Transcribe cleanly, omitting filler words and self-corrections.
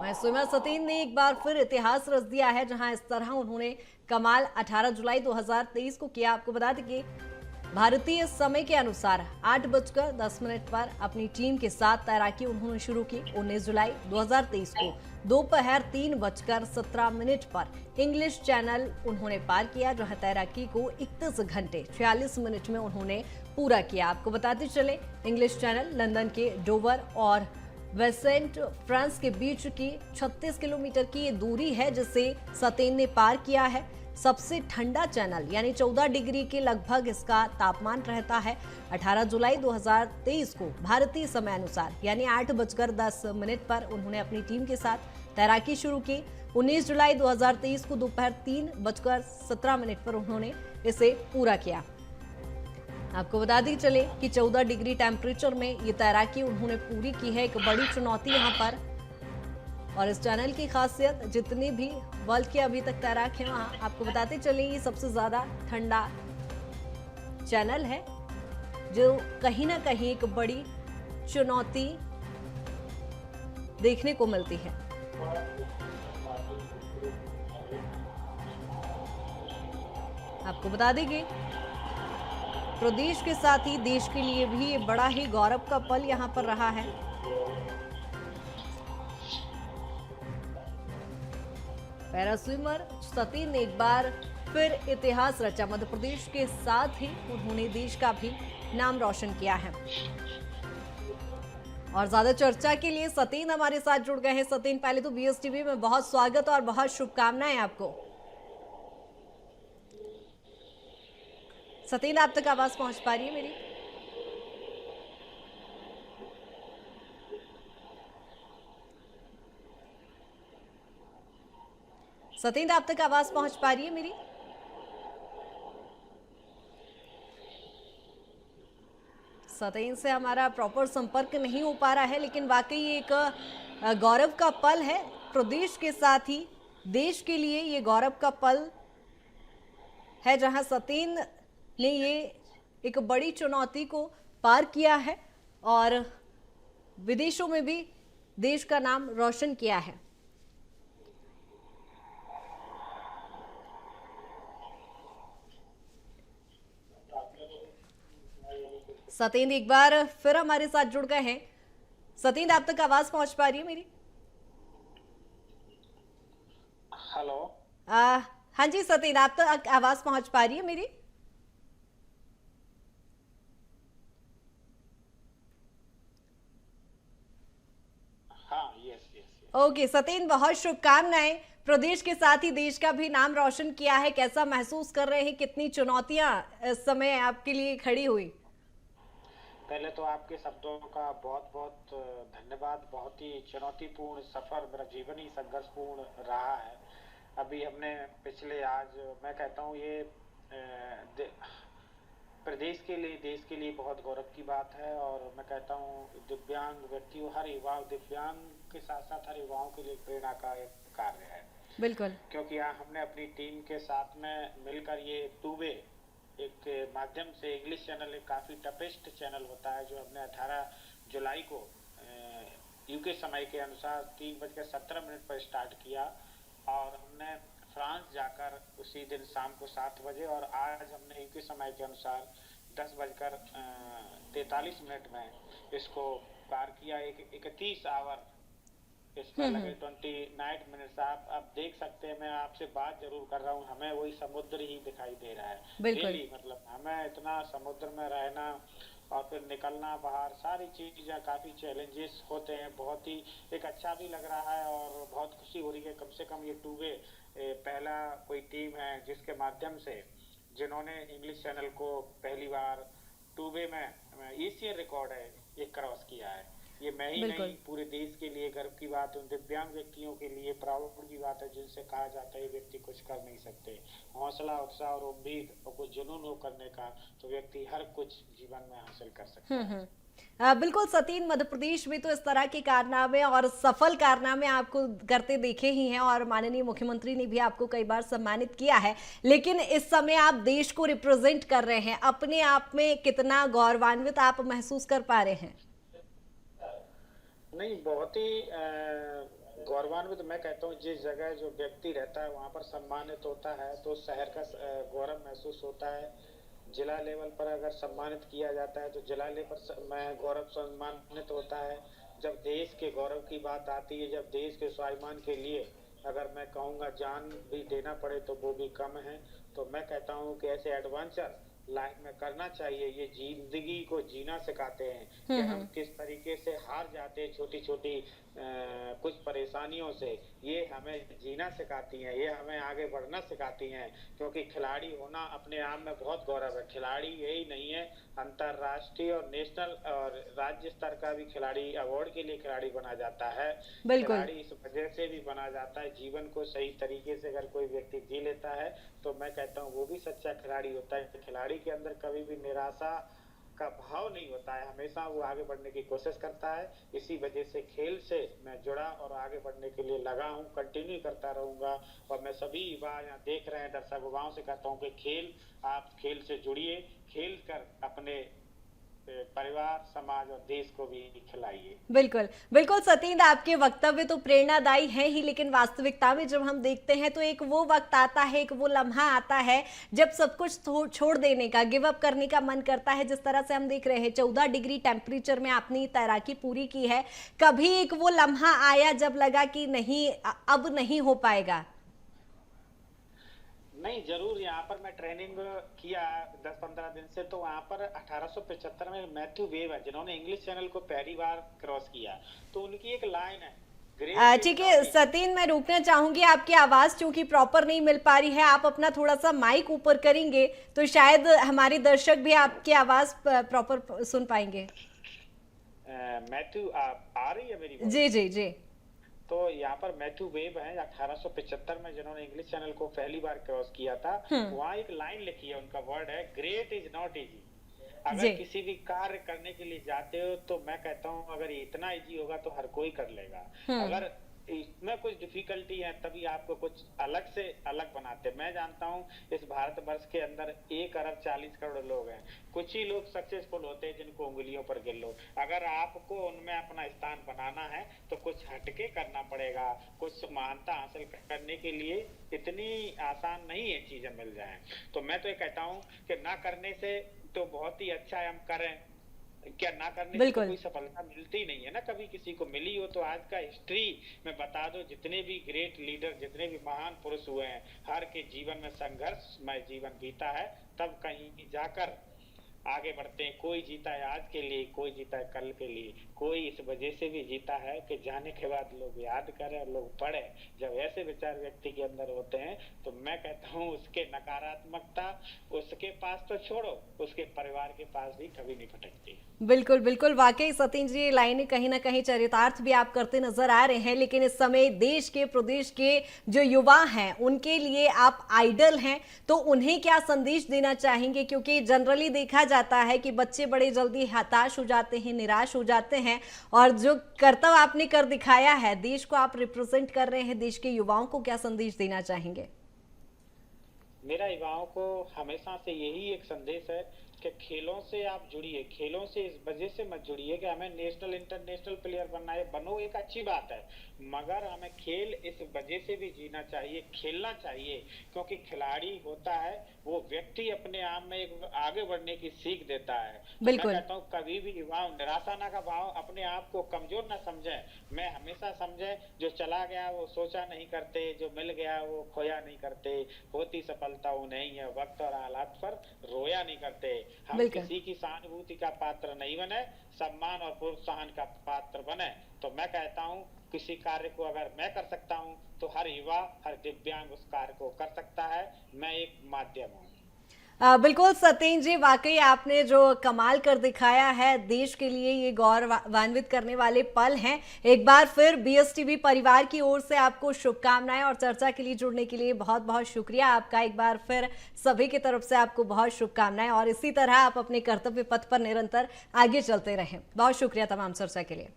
वहीं स्विमर सतीन ने एक बार फिर इतिहास रच दिया है, जहां इस तरह उन्होंने कमाल 18 जुलाई 2023 को किया। आपको बता दें कि भारतीय समय के अनुसार 8:10 पर अपनी टीम के साथ तैराकी उन्होंने शुरू की। 19 जुलाई 2023 को दोपहर 3:17 पर इंग्लिश चैनल उन्होंने पार किया, जहां तैराकी को 31 घंटे 46 मिनट में उन्होंने पूरा किया। आपको बताते चले, इंग्लिश चैनल लंदन के डोवर और वेसेंट फ्रांस के बीच की 36 किलोमीटर की ये दूरी है, जिसे सतीन ने पार किया है। सबसे ठंडा चैनल यानी 14 डिग्री के लगभग इसका तापमान रहता है। 18 जुलाई 2023 को भारतीय समय अनुसार यानी 8:10 पर उन्होंने अपनी टीम के साथ तैराकी शुरू की। 19 जुलाई 2023 को दोपहर 3:17 पर उन्होंने इसे पूरा किया। आपको बता दी चले कि 14 डिग्री टेम्परेचर में ये तैराकी उन्होंने पूरी की है। एक बड़ी चुनौती यहाँ पर, और इस चैनल की खासियत, जितने भी वर्ल्ड के अभी तक तैराक हैं वहाँ आपको बताते चले, ये सबसे ज्यादा ठंडा चैनल है, जो कहीं ना कहीं एक बड़ी चुनौती देखने को मिलती है। आपको बता देंगे, प्रदेश के साथ ही देश के लिए भी ये बड़ा ही गौरव का पल यहां पर रहा है। पैरा स्विमर सतीन ने एक बार फिर इतिहास रचा। मध्य प्रदेश के साथ ही उन्होंने देश का भी नाम रोशन किया है। और ज्यादा चर्चा के लिए सतीन हमारे साथ जुड़ गए हैं। सतीन, पहले तो BSTV में बहुत स्वागत और बहुत शुभकामनाएं आपको। सतीन, आप तक आवाज पहुंच पा रही है मेरी? सतीन, आप तक आवाज पहुंच पा रही है मेरी? सतीन से हमारा प्रॉपर संपर्क नहीं हो पा रहा है, लेकिन वाकई एक गौरव का पल है। प्रदेश के साथ ही देश के लिए ये गौरव का पल है, जहां सतीन ने ये एक बड़ी चुनौती को पार किया है और विदेशों में भी देश का नाम रोशन किया है। सतीन एक बार फिर हमारे साथ जुड़ गए हैं। सतीन, आप तक आवाज पहुंच पा रही है मेरी? हेलो। हाँ जी सतीन, आप तक आवाज पहुंच पा रही है मेरी? ओके सतीन, बहुत शुभकामनाएं। प्रदेश के साथ ही देश का भी नाम रोशन किया है। कैसा महसूस कर रहे हैं? कितनी चुनौतियां इस समय आपके लिए खड़ी हुई? पहले तो आपके शब्दों का बहुत बहुत धन्यवाद। बहुत ही चुनौतीपूर्ण सफर, मेरा जीवन ही संघर्षपूर्ण रहा है। अभी हमने पिछले, आज मैं कहता हूँ ये प्रदेश के लिए, देश के लिए बहुत गौरव की बात है। और मैं कहता हूँ दिव्यांग व्यक्तियों, हर युवा, दिव्यांग के साथ साथ हर युवाओं के लिए प्रेरणा का एक कार्य है। बिल्कुल, क्योंकि हमने अपनी टीम के साथ में मिलकर ये टू वे एक माध्यम से, इंग्लिश चैनल एक काफी टफेस्ट चैनल होता है, जो हमने 18 जुलाई को यूके समय के अनुसार 3:17 पर स्टार्ट किया और हमने फ्रांस जाकर उसी दिन शाम को 7 बजे, और आज हमने यूके समय के अनुसार 10:43 में इसको पार किया। एक 31 आवर इसमें लगे, 29 मिनट्स। आप देख सकते हैं, मैं आपसे बात जरूर कर रहा हूँ, हमें वही समुद्र ही दिखाई दे रहा है। डेली मतलब हमें इतना समुद्र में रहना और फिर निकलना बाहर, सारी चीजें काफी चैलेंजेस होते हैं। बहुत ही एक अच्छा भी लग रहा है और बहुत खुशी हो रही है। कम से कम ये टू वे पहला कोई टीम है जिसके माध्यम से, जिन्होंने इंग्लिश चैनल को पहली बार टू वे में एशियन रिकॉर्ड है ये क्रॉस किया है। ये मैं ही नहीं, पूरे देश के लिए गर्व की बात है। उन दिव्यांग व्यक्तियों के लिए प्राउड की बात है, जिनसे कहा जाता है व्यक्ति कुछ कर नहीं सकते। हौसला, उत्साह और उम्मीद और कुछ जुनून हो करने का, तो व्यक्ति हर कुछ जीवन में हासिल कर सकता है। बिल्कुल सतीन, मध्य प्रदेश में तो इस तरह के कारनामे और सफल कारनामे आपको करते देखे ही हैं, और माननीय मुख्यमंत्री ने भी आपको कई बार सम्मानित किया है। लेकिन इस समय आप देश को रिप्रेजेंट कर रहे हैं, अपने आप में कितना गौरवान्वित आप महसूस कर पा रहे हैं? नहीं, बहुत ही गौरवान्वित मैं कहता हूँ जिस जगह जो व्यक्ति रहता है वहाँ पर सम्मानित होता है तो उस शहर का गौरव महसूस होता है। जिला लेवल पर अगर सम्मानित किया जाता है तो जिला लेवल पर में गौरव सम्मानित होता है। जब देश के गौरव की बात आती है, जब देश के स्वाभिमान के लिए अगर मैं कहूँगा जान भी देना पड़े तो वो भी कम है। तो मैं कहता हूँ कि ऐसे एडवेंचर लाइफ में करना चाहिए। ये जिंदगी को जीना सिखाते हैं कि हम किस तरीके से हार जाते हैं छोटी छोटी कुछ परेशानियों से। ये हमें जीना सिखाती हैं, ये हमें आगे बढ़ना सिखाती हैं। क्योंकि खिलाड़ी होना अपने आप में बहुत गौरव है। खिलाड़ी यही नहीं है, अंतरराष्ट्रीय और नेशनल और राज्य स्तर का भी खिलाड़ी अवार्ड के लिए खिलाड़ी बना जाता है। खिलाड़ी इस वजह से भी बना जाता है, जीवन को सही तरीके से अगर कोई व्यक्ति जी लेता है तो मैं कहता हूँ वो भी सच्चा खिलाड़ी होता है। खिलाड़ी के अंदर कभी भी निराशा का भाव नहीं होता है, हमेशा वो आगे बढ़ने की कोशिश करता है। इसी वजह से खेल से मैं जुड़ा और आगे बढ़ने के लिए लगा हूँ, कंटिन्यू करता रहूंगा। और मैं सभी युवा यहाँ देख रहे हैं दर्शक युवाओं से कहता हूँ कि आप खेल से जुड़िए, खेल कर अपने परिवार, समाज और देश को भी खिलाइए। बिल्कुल बिल्कुल सतीन्द्र, आपके वक्तव्य तो प्रेरणादायी है ही, लेकिन वास्तविकता में जब हम देखते हैं तो एक वो वक्त आता है, एक वो लम्हा आता है जब सब कुछ छोड़ देने का, गिव अप करने का मन करता है। जिस तरह से हम देख रहे हैं 14 डिग्री टेम्परेचर में आपने तैराकी पूरी की है, कभी एक वो लम्हा आया जब लगा कि नहीं अब नहीं हो पाएगा? नहीं, जरूर। यहाँ पर मैं ट्रेनिंग किया 10-15 दिन से, तो वहाँ पर 1875 में मैथ्यू वेब है जिन्होंने इंग्लिश चैनल को पहली बार क्रॉस किया। तो उनकी एक लाइन है, ठीक है सतीन्द्र, मैं रोकना चाहूंगी, आपकी आवाज चूंकि प्रॉपर नहीं मिल पा रही है, आप अपना थोड़ा सा माइक ऊपर करेंगे तो शायद हमारे दर्शक भी आपकी आवाज प्रॉपर सुन पाएंगे। मैथ्यू आ रही है मेरी? जी जी जी। तो यहाँ पर मैथ्यू वेब है 1875 में जिन्होंने इंग्लिश चैनल को पहली बार क्रॉस किया था। वहाँ एक लाइन लिखी है, उनका वर्ड है, ग्रेट इज नॉट इजी। अगर किसी भी कार्य करने के लिए जाते हो तो मैं कहता हूँ अगर ये इतना इजी होगा तो हर कोई कर लेगा। अगर इसमें कुछ डिफिकल्टी है तभी आपको कुछ अलग से अलग बनाते। मैं जानता हूँ इस भारतवर्ष के अंदर 1 अरब 40 करोड़ लोग हैं, कुछ ही लोग सक्सेसफुल होते हैं जिनको उंगलियों पर गिन लो। अगर आपको उनमें अपना स्थान बनाना है तो कुछ हटके करना पड़ेगा। कुछ महानता हासिल करने के लिए इतनी आसान नहीं है चीजें मिल जाए। तो मैं तो ये कहता हूँ कि ना करने से तो बहुत ही अच्छा है हम करें, क्या ना करने से कोई सफलता मिलती नहीं है ना, कभी किसी को मिली हो। तो आज का हिस्ट्री में बता दो, जितने भी ग्रेट लीडर, जितने भी महान पुरुष हुए हैं, हर के जीवन में संघर्षमय जीवन बीता है, तब कहीं जाकर आगे बढ़ते हैं। कोई जीता है आज के लिए, कोई जीता है कल के लिए, कोई इस वजह से भी जीता है कि जाने के बाद लोग याद करें और लोग पढ़े। जब ऐसे विचार व्यक्ति के अंदर होते हैं तो मैं कहता हूँ उसके नकारात्मकता उसके पास तो छोड़ो, उसके परिवार के पास भी कभी नहीं भटकती। बिल्कुल बिल्कुल, वाकई सतीन्द्र जी, लाइनें कहीं ना कहीं चरितार्थ भी आप करते नजर आ रहे हैं। लेकिन इस समय देश के, प्रदेश के जो युवा हैं उनके लिए आप आइडल हैं, तो उन्हें क्या संदेश देना चाहेंगे? क्योंकि जनरली देखा जाता है कि बच्चे बड़े जल्दी हताश हो जाते हैं, निराश हो जाते हैं, और जो कर्तव्य आपने कर दिखाया है, देश को आप रिप्रेजेंट कर रहे हैं, देश के युवाओं को क्या संदेश देना चाहेंगे? मेरा युवाओं को हमेशा से यही एक संदेश है कि खेलों से आप जुड़िए। खेलों से इस वजह से मत जुड़िए कि हमें नेशनल इंटरनेशनल प्लेयर बनना है। बनो, एक अच्छी बात है, मगर हमें खेल इस वजह से भी जीना चाहिए, खेलना चाहिए। क्योंकि खिलाड़ी होता है वो व्यक्ति अपने आप में एक आगे बढ़ने की सीख देता है। तो मैं कहता हूँ कभी भी युवा निराशा ना का भाव, अपने आप को कमजोर ना समझे। मैं हमेशा समझे जो चला गया वो सोचा नहीं करते, जो मिल गया वो खोया नहीं करते। होती सफलता वो नहीं है, वक्त और हालात पर रोया नहीं करते। हम किसी की सहानुभूति का पात्र नहीं बने, सम्मान और प्रोत्साहन का पात्र बने। तो मैं कहता हूँ किसी कार्य को अगर मैं कर सकता हूँ तो हर युवा, हर दिव्यांग उस कार्य को कर सकता है। मैं एक माध्यम हूँ। बिल्कुल सतीन्द्र जी, वाकई आपने जो कमाल कर दिखाया है, देश के लिए ये गौरवान्वित करने वाले पल हैं। एक बार फिर BSTV परिवार की ओर से आपको शुभकामनाएं, और चर्चा के लिए जुड़ने के लिए बहुत बहुत शुक्रिया आपका। एक बार फिर सभी की तरफ से आपको बहुत शुभकामनाएं, और इसी तरह आप अपने कर्तव्य पथ पर निरंतर आगे चलते रहें। बहुत शुक्रिया तमाम चर्चा के लिए।